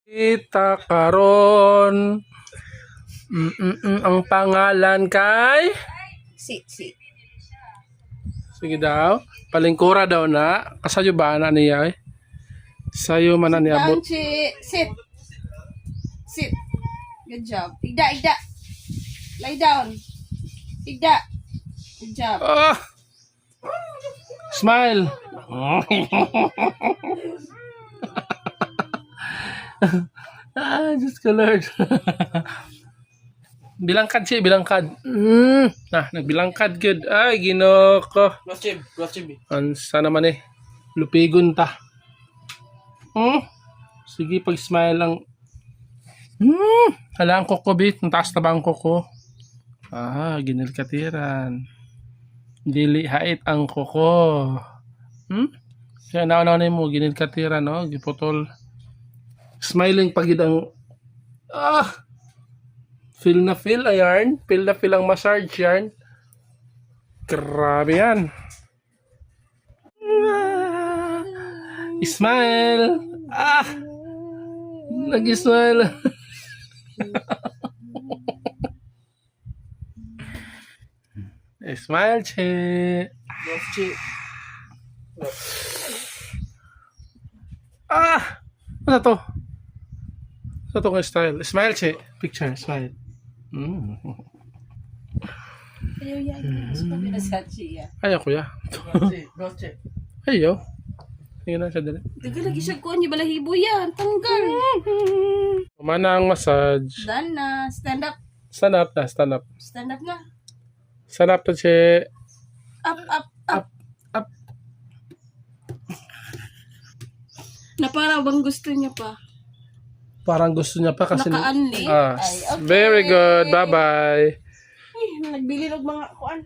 Kita karon. Ang pangalan kay? Si. Sige daw. Palingkura daw na. Kasayo ba na niya eh? Sayo man na niya. Down, si. Sit. Good job. Igda. Lie down. Igda. Good job. Ah! Smile. Diyos ko Lord. Bilangkad siya, bilangkad. Nagbilangkad good. Ay, Ginoo ko. Blachib. Ansa naman eh. Lupigon ta. Sige, pag-smile lang. Hala ang koko, bit. Ang taas na ba ang koko? Ginilkatiran. Dili hait ang koko. Kaya naon mo, ginilkatiran, no? Giputol. Smiling pagid ang... Feel na feel, ayan. Feel na feel ang massage, yan. Grabe yan. Smile. Nag-smile. Smile, che. Ano to? Ano to ng style? Smile, che. Picture, smile. Ayaw yan. Sabi na sa siya. Ayaw, kuya. Blachib. Ayaw. Tingnan na siya dali. Daga lagi siya ko niya balahibo yan. Tanggal. Kumana ang massage. Done na. Stand up. Stand up na, stand up. Stand up na. Stand up to, che. Up. Up. Na para bang gusto niya pa. Parang gusto niya pa kasi... Naka-unli. Ah, Ay, okay. very good. Bye-bye. Nagbili ng mga kuan.